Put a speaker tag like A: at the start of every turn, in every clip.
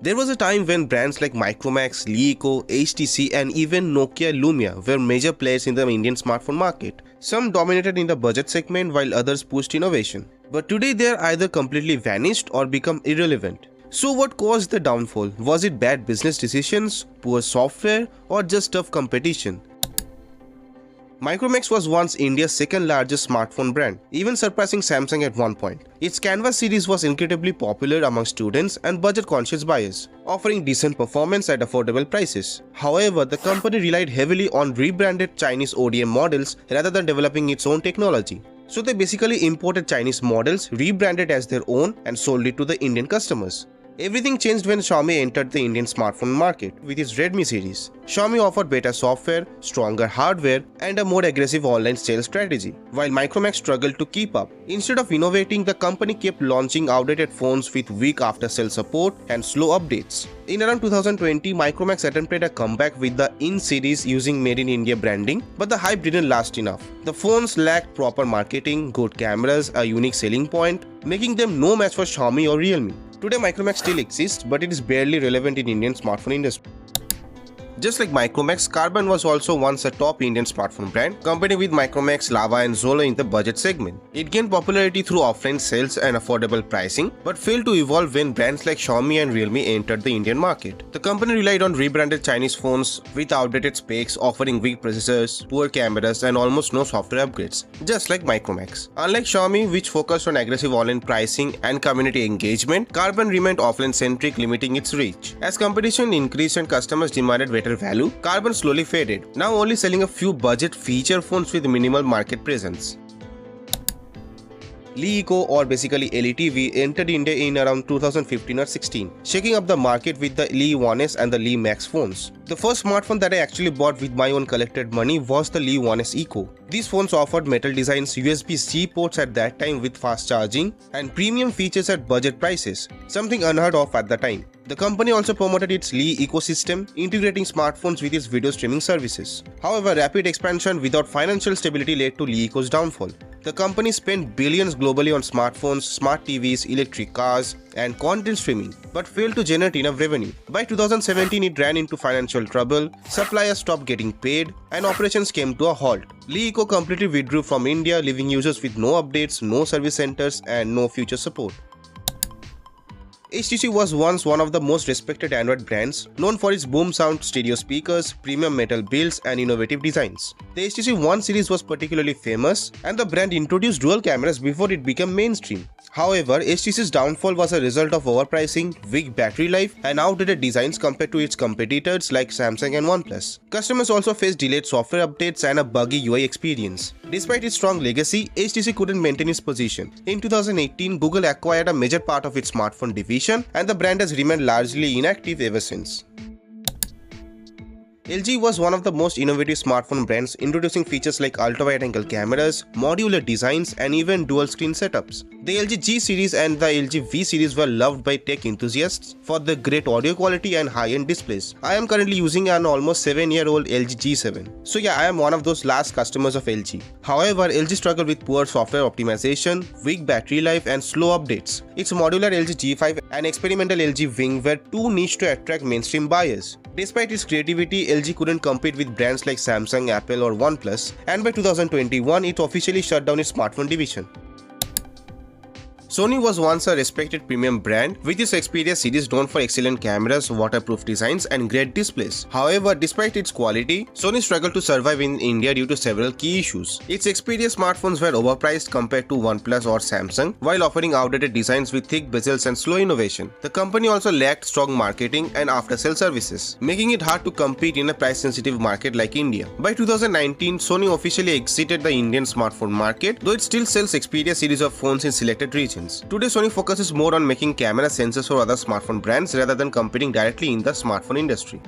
A: There was a time when brands like Micromax, Lenovo, HTC and even Nokia Lumia were major players in the Indian smartphone market. Some dominated in the budget segment while others pushed innovation. But today they are either completely vanished or become irrelevant. So what caused the downfall? Was it bad business decisions, poor software or just tough competition? Micromax was once India's second largest smartphone brand, even surpassing Samsung at one point. Its Canvas series was incredibly popular among students and budget-conscious buyers, offering decent performance at affordable prices. However, the company relied heavily on rebranded Chinese ODM models rather than developing its own technology. So they basically imported Chinese models, rebranded as their own and sold it to the Indian customers. Everything changed when Xiaomi entered the Indian smartphone market with its Redmi series. Xiaomi offered better software, stronger hardware, and a more aggressive online sales strategy, while Micromax struggled to keep up. Instead of innovating, the company kept launching outdated phones with weak after-sales support and slow updates. In around 2020, Micromax attempted a comeback with the In series using Made in India branding, but the hype didn't last enough. The phones lacked proper marketing, good cameras, a unique selling point, making them no match for Xiaomi or Realme. Today, Micromax still exists, but it is barely relevant in Indian smartphone industry. Just like Micromax, Karbonn was also once a top Indian smartphone brand, competing with Micromax, Lava and Zolo in the budget segment. It gained popularity through offline sales and affordable pricing, but failed to evolve when brands like Xiaomi and Realme entered the Indian market. The company relied on rebranded Chinese phones with outdated specs, offering weak processors, poor cameras and almost no software upgrades, just like Micromax. Unlike Xiaomi, which focused on aggressive online pricing and community engagement, Karbonn remained offline-centric, limiting its reach. As competition increased and customers demanded better value, Karbonn slowly faded, now only selling a few budget feature phones with minimal market presence. Lenovo, or basically LTV, entered India in around 2015 or 16, shaking up the market with the Le 1S and the Le Max phones. The first smartphone that I actually bought with my own collected money was the Le 1S Eco. These phones offered metal designs, USB-C ports at that time with fast charging, and premium features at budget prices, something unheard of at the time. The company also promoted its Le ecosystem, integrating smartphones with its video streaming services. However, rapid expansion without financial stability led to Le Eco's downfall. The company spent billions globally on smartphones, smart TVs, electric cars, and content streaming, but failed to generate enough revenue. By 2017, it ran into financial trouble, suppliers stopped getting paid, and operations came to a halt. Le Eco completely withdrew from India, leaving users with no updates, no service centers, and no future support. HTC was once one of the most respected Android brands, known for its boom sound stereo speakers, premium metal builds, and innovative designs. The HTC One series was particularly famous, and the brand introduced dual cameras before it became mainstream. However, HTC's downfall was a result of overpricing, weak battery life, and outdated designs compared to its competitors like Samsung and OnePlus. Customers also faced delayed software updates and a buggy UI experience. Despite its strong legacy, HTC couldn't maintain its position. In 2018, Google acquired a major part of its smartphone division, and the brand has remained largely inactive ever since. LG was one of the most innovative smartphone brands, introducing features like ultra-wide-angle cameras, modular designs, and even dual-screen setups. The LG G series and the LG V series were loved by tech enthusiasts for the great audio quality and high-end displays. I am currently using an almost 7-year-old LG G7. So yeah, I am one of those last customers of LG. However, LG struggled with poor software optimization, weak battery life, and slow updates. Its modular LG G5 and experimental LG Wing were too niche to attract mainstream buyers. Despite its creativity, LG couldn't compete with brands like Samsung, Apple, or OnePlus, and by 2021, it officially shut down its smartphone division. Sony was once a respected premium brand, with its Xperia series known for excellent cameras, waterproof designs, and great displays. However, despite its quality, Sony struggled to survive in India due to several key issues. Its Xperia smartphones were overpriced compared to OnePlus or Samsung, while offering outdated designs with thick bezels and slow innovation. The company also lacked strong marketing and after-sale services, making it hard to compete in a price-sensitive market like India. By 2019, Sony officially exited the Indian smartphone market, though it still sells Xperia series of phones in selected regions. Today, Sony focuses more on making camera sensors for other smartphone brands rather than competing directly in the smartphone industry.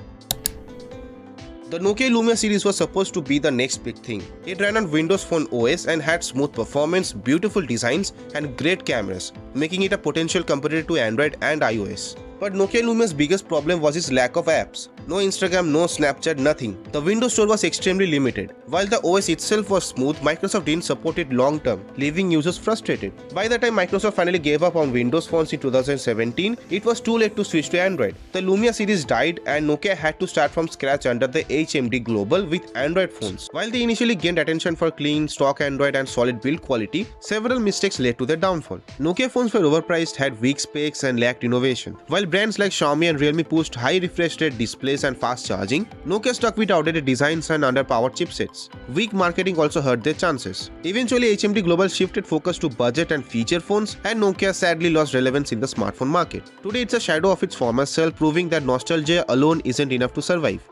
A: The Nokia Lumia series was supposed to be the next big thing. It ran on Windows Phone OS and had smooth performance, beautiful designs, and great cameras, making it a potential competitor to Android and iOS. But Nokia Lumia's biggest problem was its lack of apps. No Instagram, no Snapchat, nothing. The Windows Store was extremely limited. While the OS itself was smooth, Microsoft didn't support it long term, leaving users frustrated. By the time Microsoft finally gave up on Windows phones in 2017, it was too late to switch to Android. The Lumia series died and Nokia had to start from scratch under the HMD Global with Android phones. While they initially gained attention for clean, stock Android and solid build quality, several mistakes led to their downfall. Nokia phones were overpriced, had weak specs and lacked innovation. While brands like Xiaomi and Realme pushed high refresh rate displays and fast charging, Nokia stuck with outdated designs and underpowered chipsets. Weak marketing also hurt their chances. Eventually, HMD Global shifted focus to budget and feature phones, and Nokia sadly lost relevance in the smartphone market. Today, it's a shadow of its former self, proving that nostalgia alone isn't enough to survive.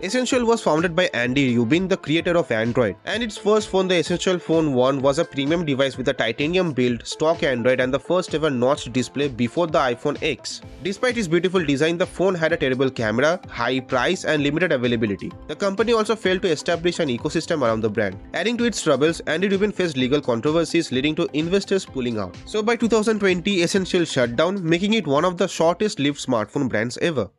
A: Essential was founded by Andy Rubin, the creator of Android, and its first phone, the Essential Phone 1, was a premium device with a titanium build, stock Android and the first ever notched display before the iPhone X. Despite its beautiful design, the phone had a terrible camera, high price and limited availability. The company also failed to establish an ecosystem around the brand. Adding to its troubles, Andy Rubin faced legal controversies leading to investors pulling out. So by 2020, Essential shut down, making it one of the shortest-lived smartphone brands ever.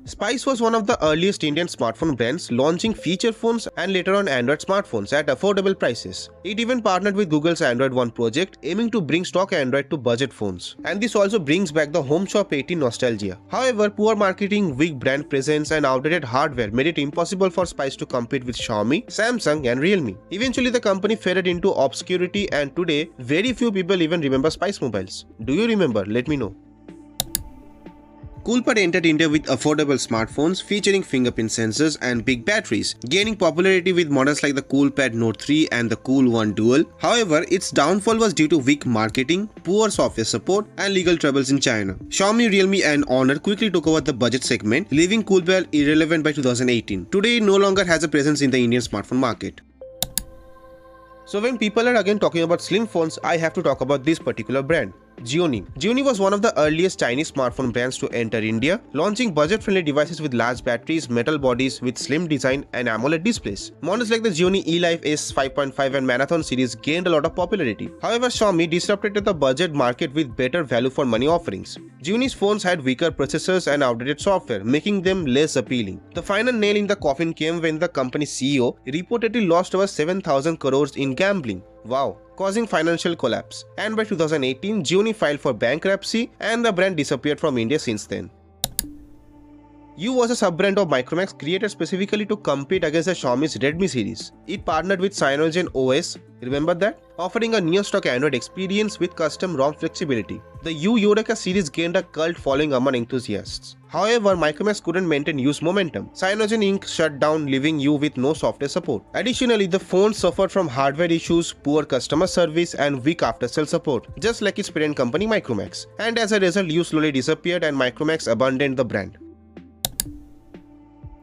A: Spice was one of the earliest Indian smartphone brands, launching feature phones and later on Android smartphones at affordable prices. It even partnered with Google's Android One project, aiming to bring stock Android to budget phones. And this also brings back the Home Shop 18 nostalgia. However, poor marketing, weak brand presence and outdated hardware made it impossible for Spice to compete with Xiaomi, Samsung and Realme. Eventually, the company faded into obscurity, and today, very few people even remember Spice mobiles. Do you remember? Let me know. Coolpad entered India with affordable smartphones featuring fingerprint sensors and big batteries, gaining popularity with models like the Coolpad Note 3 and the Cool One Dual. However, its downfall was due to weak marketing, poor software support, and legal troubles in China. Xiaomi, Realme, and Honor quickly took over the budget segment, leaving Coolpad irrelevant by 2018. Today, it no longer has a presence in the Indian smartphone market. So when people are again talking about slim phones, I have to talk about this particular brand. Gionee. Gionee was one of the earliest Chinese smartphone brands to enter India, launching budget-friendly devices with large batteries, metal bodies with slim design and AMOLED displays. Models like the Gionee eLife S 5.5 and Marathon series gained a lot of popularity. However, Xiaomi disrupted the budget market with better value for money offerings. Gionee's phones had weaker processors and outdated software, making them less appealing. The final nail in the coffin came when the company's CEO reportedly lost over 7,000 crores in gambling. Wow, causing financial collapse. And by 2018, Gionee filed for bankruptcy and the brand disappeared from India since then. U was a sub-brand of Micromax created specifically to compete against the Xiaomi's Redmi series. It partnered with Cyanogen OS, remember that? Offering a near-stock Android experience with custom ROM flexibility. The U Eureka series gained a cult following among enthusiasts. However, Micromax couldn't maintain U's momentum. Cyanogen Inc. shut down, leaving U with no software support. Additionally, the phone suffered from hardware issues, poor customer service and weak after-sale support, just like its parent company Micromax. And as a result, U slowly disappeared and Micromax abandoned the brand.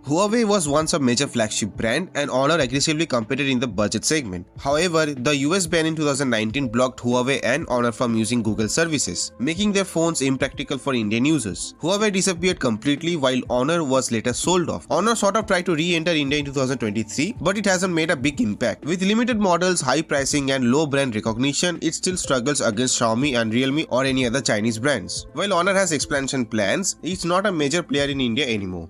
A: Huawei was once a major flagship brand and Honor aggressively competed in the budget segment. However, the US ban in 2019 blocked Huawei and Honor from using Google services, making their phones impractical for Indian users. Huawei disappeared completely while Honor was later sold off. Honor sort of tried to re-enter India in 2023, but it hasn't made a big impact. With limited models, high pricing and low brand recognition, it still struggles against Xiaomi and Realme or any other Chinese brands. While Honor has expansion plans, it's not a major player in India anymore.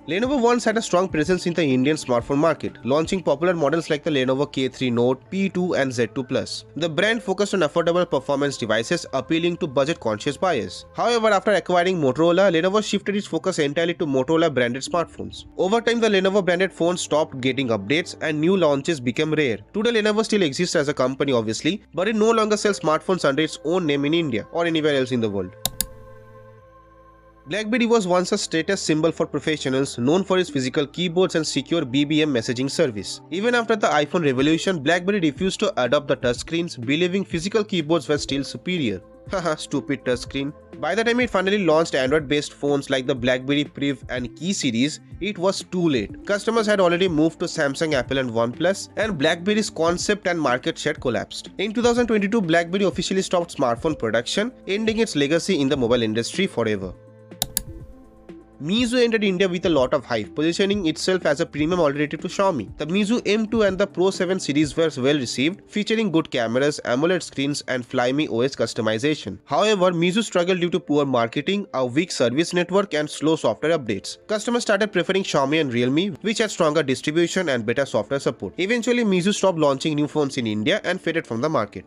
A: Lenovo once had a strong presence in the Indian smartphone market, launching popular models like the Lenovo K3 Note, P2 and Z2 Plus. The brand focused on affordable performance devices appealing to budget-conscious buyers. However, after acquiring Motorola, Lenovo shifted its focus entirely to Motorola-branded smartphones. Over time, the Lenovo-branded phones stopped getting updates and new launches became rare. Today, Lenovo still exists as a company obviously, but it no longer sells smartphones under its own name in India or anywhere else in the world. Blackberry was once a status symbol for professionals, known for its physical keyboards and secure BBM messaging service. Even after the iPhone revolution, Blackberry refused to adopt the touchscreens, believing physical keyboards were still superior. Haha, stupid touchscreen. By the time it finally launched Android-based phones like the Blackberry Priv and Key series, it was too late. Customers had already moved to Samsung, Apple and OnePlus, and Blackberry's concept and market share collapsed. In 2022, Blackberry officially stopped smartphone production, ending its legacy in the mobile industry forever. Meizu entered India with a lot of hype, positioning itself as a premium alternative to Xiaomi. The Meizu M2 and the Pro 7 series were well received, featuring good cameras, AMOLED screens, and Flyme OS customization. However, Meizu struggled due to poor marketing, a weak service network, and slow software updates. Customers started preferring Xiaomi and Realme, which had stronger distribution and better software support. Eventually, Meizu stopped launching new phones in India and faded from the market.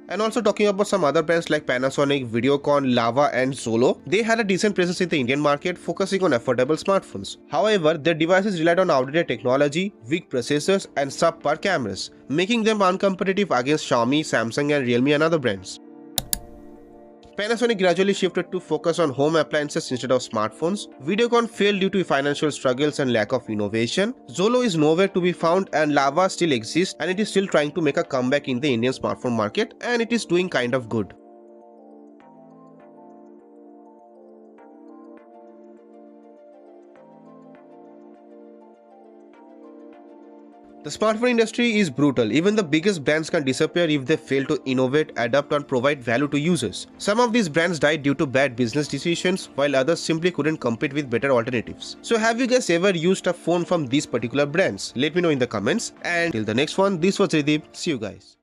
A: And also talking about some other brands like Panasonic, Videocon, Lava and Zolo, they had a decent presence in the Indian market, focusing on affordable smartphones. However, their devices relied on outdated technology, weak processors and subpar cameras, making them uncompetitive against Xiaomi, Samsung and Realme and other brands. Panasonic gradually shifted to focus on home appliances instead of smartphones. Videocon failed due to financial struggles and lack of innovation. Zolo is nowhere to be found and Lava still exists and it is still trying to make a comeback in the Indian smartphone market and it is doing kind of good. The smartphone industry is brutal. Even the biggest brands can disappear if they fail to innovate, adapt and provide value to users. Some of these brands died due to bad business decisions, while others simply couldn't compete with better alternatives. So have you guys ever used a phone from these particular brands? Let me know in the comments. And till the next one, this was Letv. See you guys.